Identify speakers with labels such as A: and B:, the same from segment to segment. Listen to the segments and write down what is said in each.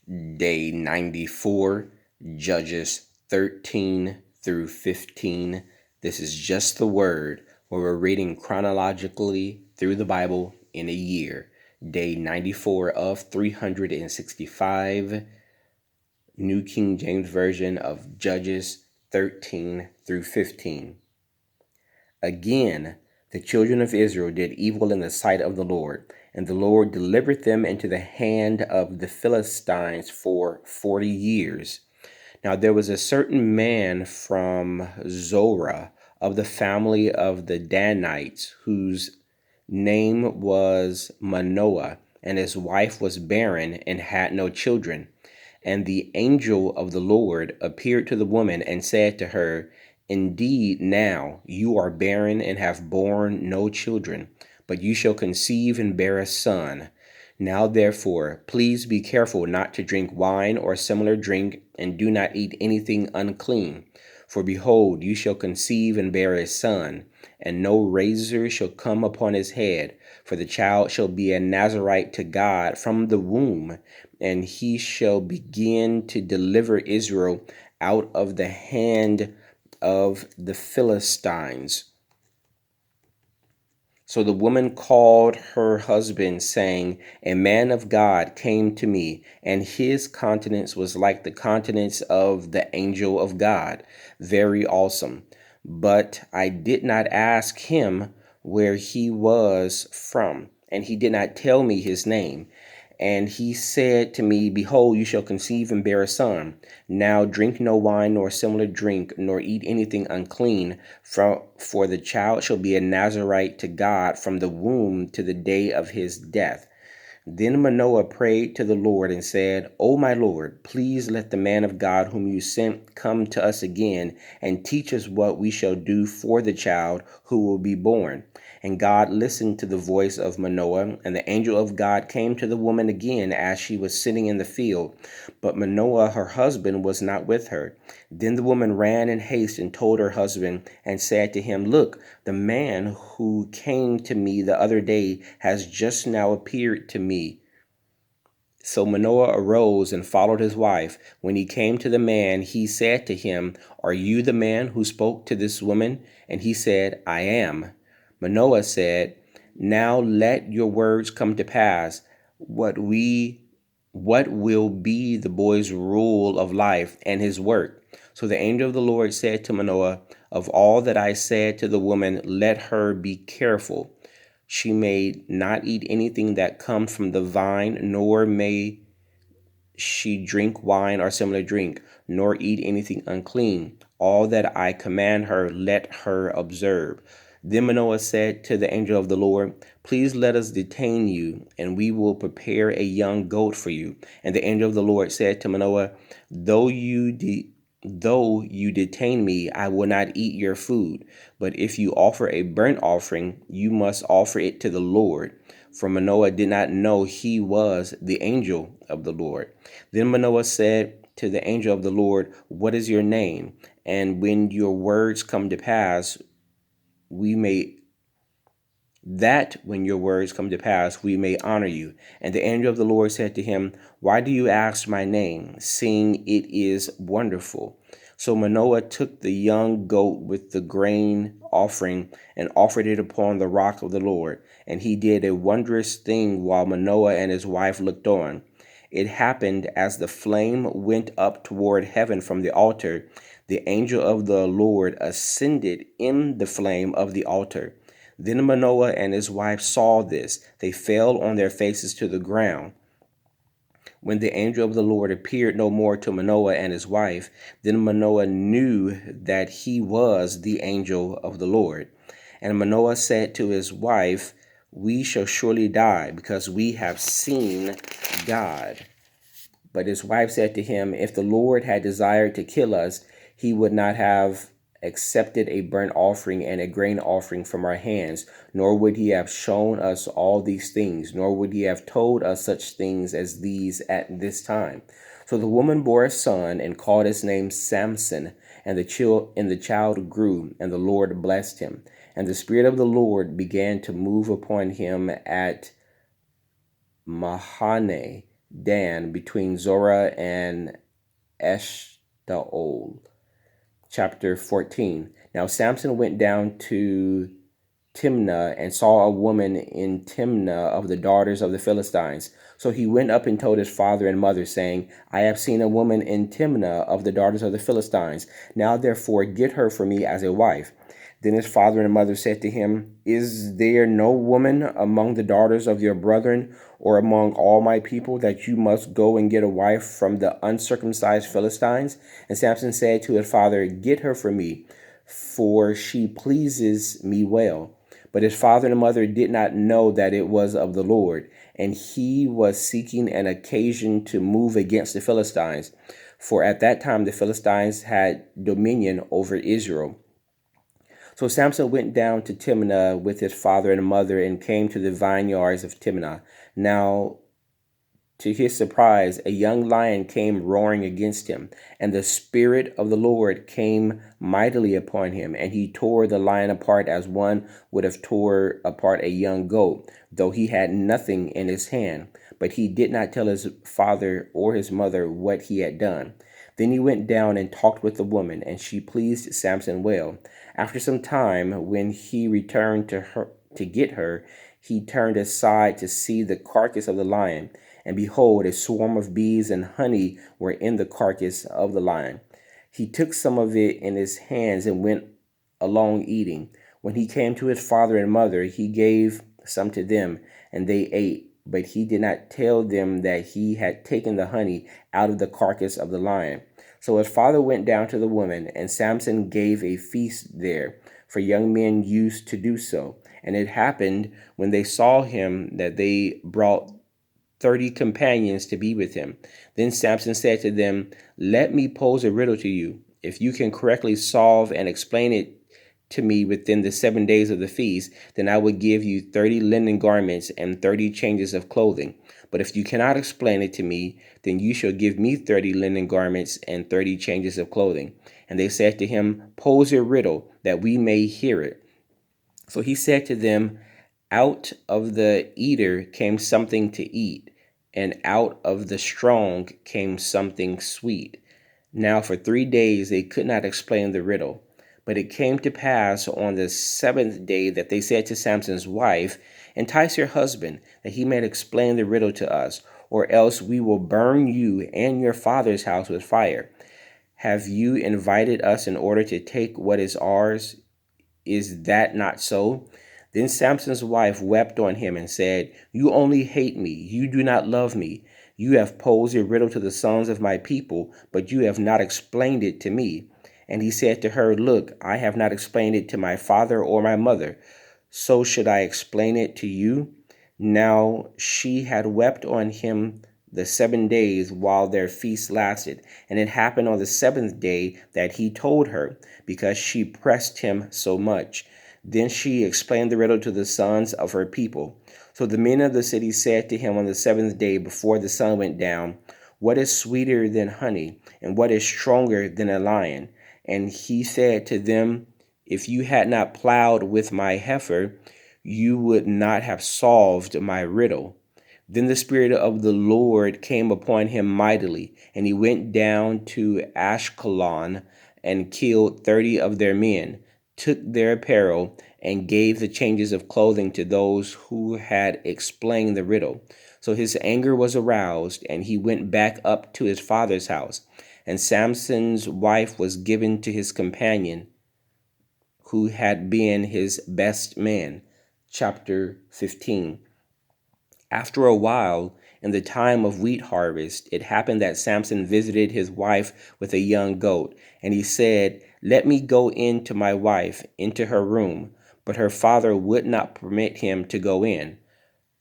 A: Day 94, Judges 13 through 15. This is just the word where we're reading chronologically through the Bible in a year. Day 94 of 365, New King James Version of Judges 13 through 15. Again, the children of Israel did evil in the sight of the Lord, and the Lord delivered them into the hand of the Philistines for 40 years. Now there was a certain man from Zorah of the family of the Danites, whose name was Manoah, and his wife was barren and had no children. And the angel of the Lord appeared to the woman and said to her, Indeed, now you are barren and have borne no children, but you shall conceive and bear a son. Now therefore, please be careful not to drink wine or similar drink, and do not eat anything unclean. For behold, you shall conceive and bear a son, and no razor shall come upon his head, for the child shall be a Nazarite to God from the womb, and he shall begin to deliver Israel out of the hand of the Philistines. So the woman called her husband, saying, A man of God came to me, and his countenance was like the countenance of the angel of God, very awesome. But I did not ask him where he was from, and he did not tell me his name. And he said to me, Behold, you shall conceive and bear a son. Now drink no wine nor similar drink, nor eat anything unclean, for the child shall be a Nazarite to God from the womb to the day of his death. Then Manoah prayed to the Lord and said, O my Lord, please let the man of God whom you sent come to us again and teach us what we shall do for the child who will be born. And God listened to the voice of Manoah, and the angel of God came to the woman again as she was sitting in the field. But Manoah, her husband, was not with her. Then the woman ran in haste and told her husband and said to him, Look, the man who came to me the other day has just now appeared to me. So Manoah arose and followed his wife. When he came to the man, he said to him, Are you the man who spoke to this woman? And he said, I am. Manoah said, Now let your words come to pass. What will be the boy's rule of life and his work? So the angel of the Lord said to Manoah, Of all that I said to the woman, let her be careful. She may not eat anything that comes from the vine, nor may she drink wine or similar drink, nor eat anything unclean. All that I command her, let her observe. Then Manoah said to the angel of the Lord, Please let us detain you, and we will prepare a young goat for you. And the angel of the Lord said to Manoah, Though you detain me, I will not eat your food. But if you offer a burnt offering, you must offer it to the Lord. For Manoah did not know he was the angel of the Lord. Then Manoah said to the angel of the Lord, What is your name? And when your words come to pass, we may when your words come to pass, we may honor you. And the angel of the Lord said to him, Why do you ask my name, seeing it is wonderful? So Manoah took the young goat with the grain offering and offered it upon the rock of the Lord. And he did a wondrous thing while Manoah and his wife looked on. It happened as the flame went up toward heaven from the altar, the angel of the Lord ascended in the flame of the altar. Then Manoah and his wife saw this. They fell on their faces to the ground. When the angel of the Lord appeared no more to Manoah and his wife, then Manoah knew that he was the angel of the Lord. And Manoah said to his wife, We shall surely die, because we have seen God. But his wife said to him, If the Lord had desired to kill us, he would not have accepted a burnt offering and a grain offering from our hands, nor would he have shown us all these things, nor would he have told us such things as these at this time. So the woman bore a son and called his name Samson, and the child grew, and the Lord blessed him. And the Spirit of the Lord began to move upon him at Mahane Dan, between Zorah and Eshtaol. Chapter 14. Now Samson went down to Timnah and saw a woman in Timnah of the daughters of the Philistines. So he went up and told his father and mother, saying, I have seen a woman in Timnah of the daughters of the Philistines. Now therefore get her for me as a wife. Then his father and mother said to him, Is there no woman among the daughters of your brethren or among all my people that you must go and get a wife from the uncircumcised Philistines? And Samson said to his father, Get her for me, for she pleases me well. But his father and mother did not know that it was of the Lord, and he was seeking an occasion to move against the Philistines. For at that time the Philistines had dominion over Israel. So Samson went down to Timnah with his father and mother and came to the vineyards of Timnah. Now, to his surprise, a young lion came roaring against him, and the Spirit of the Lord came mightily upon him, and he tore the lion apart as one would have tore apart a young goat, though he had nothing in his hand. But he did not tell his father or his mother what he had done. Then he went down and talked with the woman, and she pleased Samson well. After some time, when he returned to get her, he turned aside to see the carcass of the lion, and behold, a swarm of bees and honey were in the carcass of the lion. He took some of it in his hands and went along eating. When he came to his father and mother, he gave some to them, and they ate. But he did not tell them that he had taken the honey out of the carcass of the lion. So his father went down to the woman, and Samson gave a feast there, for young men used to do so. And it happened when they saw him that they brought 30 companions to be with him. Then Samson said to them, Let me pose a riddle to you. If you can correctly solve and explain it to me within the 7 days of the feast, then I will give you 30 linen garments and 30 changes of clothing. But if you cannot explain it to me, then you shall give me 30 linen garments and 30 changes of clothing. And they said to him, Pose a riddle, that we may hear it. So he said to them, Out of the eater came something to eat, and out of the strong came something sweet. Now for 3 days they could not explain the riddle. But it came to pass on the 7th day that they said to Samson's wife, Entice your husband, that he may explain the riddle to us, or else we will burn you and your father's house with fire. Have you invited us in order to take what is ours? Is that not so? Then Samson's wife wept on him and said, You only hate me. You do not love me. You have posed a riddle to the sons of my people, but you have not explained it to me. And he said to her, Look, I have not explained it to my father or my mother. So should I explain it to you? Now she had wept on him the 7 days while their feast lasted. And it happened on the 7th day that he told her, because she pressed him so much. Then she explained the riddle to the sons of her people. So the men of the city said to him on the 7th day before the sun went down, What is sweeter than honey, and what is stronger than a lion? And he said to them, If you had not plowed with my heifer, you would not have solved my riddle. Then the Spirit of the Lord came upon him mightily, and he went down to Ashkelon and killed 30 of their men, took their apparel, and gave the changes of clothing to those who had explained the riddle. So his anger was aroused, and he went back up to his father's house. And Samson's wife was given to his companion, who had been his best man. Chapter 15. After a while, in the time of wheat harvest, it happened that Samson visited his wife with a young goat, and he said, Let me go in to my wife, into her room. But her father would not permit him to go in.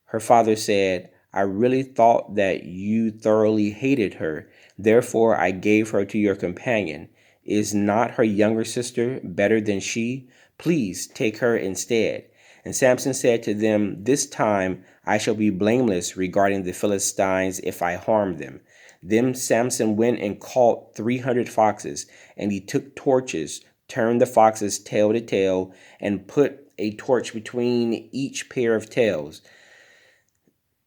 A: Her father said, I really thought that you thoroughly hated her. Therefore I gave her to your companion. Is not her younger sister better than she? Please take her instead. And Samson said to them, This time I shall be blameless regarding the Philistines if I harm them. Then Samson went and caught 300 foxes, and he took torches, turned the foxes tail to tail, and put a torch between each pair of tails.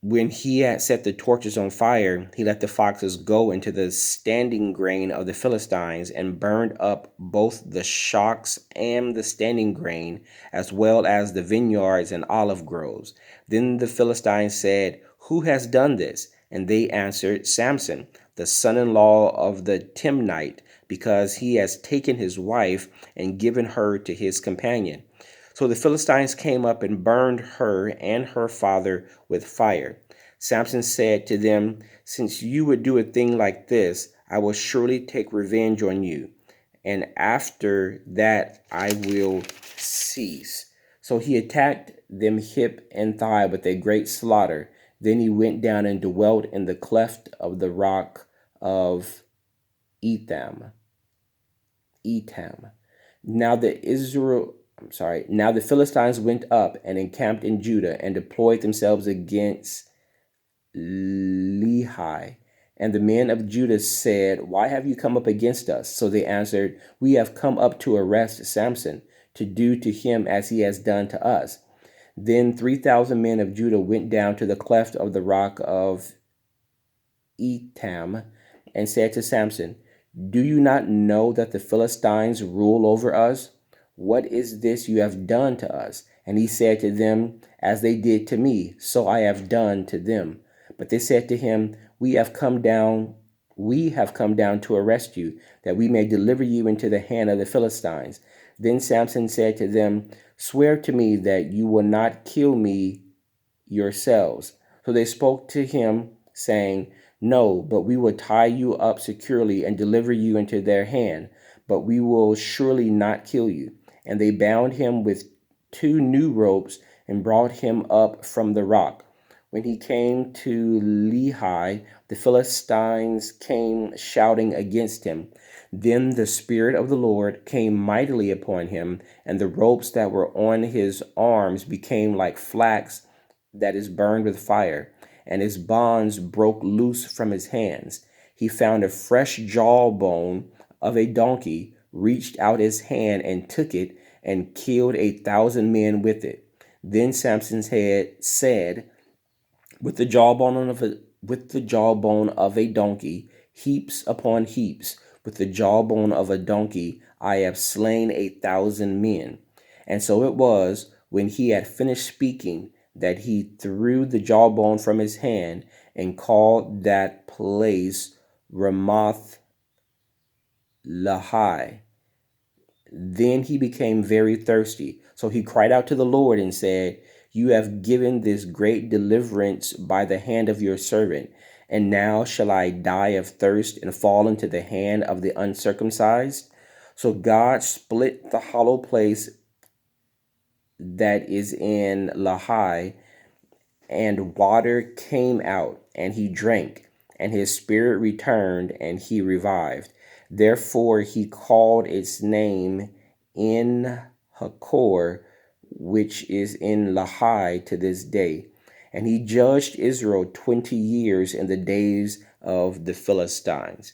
A: When he had set the torches on fire, he let the foxes go into the standing grain of the Philistines and burned up both the shocks and the standing grain, as well as the vineyards and olive groves. Then the Philistines said, "Who has done this?" And they answered, "Samson, the son in law of the Timnite, because he has taken his wife and given her to his companion." So the Philistines came up and burned her and her father with fire. Samson said to them, "Since you would do a thing like this, I will surely take revenge on you, and after that I will cease." So he attacked them hip and thigh with a great slaughter. Then he went down and dwelt in the cleft of the rock of Etham. Etam. Now the Philistines went up and encamped in Judah and deployed themselves against Lehi. And the men of Judah said, "Why have you come up against us?" So they answered, "We have come up to arrest Samson, to do to him as he has done to us." Then 3,000 men of Judah went down to the cleft of the rock of Etam and said to Samson, "Do you not know that the Philistines rule over us? What is this you have done to us?" And he said to them, "As they did to me, so I have done to them." But they said to him, We have come down to arrest you, that we may deliver you into the hand of the Philistines." Then Samson said to them, "Swear to me that you will not kill me yourselves." So they spoke to him, saying, "No, but we will tie you up securely and deliver you into their hand, but we will surely not kill you." And they bound him with 2 new ropes and brought him up from the rock. When he came to Lehi, the Philistines came shouting against him. Then the Spirit of the Lord came mightily upon him, and the ropes that were on his arms became like flax that is burned with fire, and his bonds broke loose from his hands. He found a fresh jawbone of a donkey, reached out his hand and took it, and killed 1,000 men with it. Then Samson's head said, with the jawbone of a donkey, heaps upon heaps, with the jawbone of a donkey, I have slain 1,000 men. And so it was, when he had finished speaking, that he threw the jawbone from his hand and called that place Ramoth Lehi. Then he became very thirsty. So he cried out to the Lord and said, "You have given this great deliverance by the hand of your servant. And now shall I die of thirst and fall into the hand of the uncircumcised?" So God split the hollow place that is in Lehi, and water came out, and he drank, and his spirit returned, and he revived. Therefore he called its name In Hakor, which is in Lehi to this day. And he judged Israel 20 years in the days of the Philistines.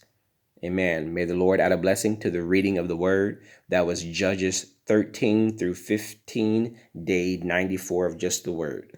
A: Amen. May the Lord add a blessing to the reading of the word. That was Judges 13 through 15, day 94 of just the word.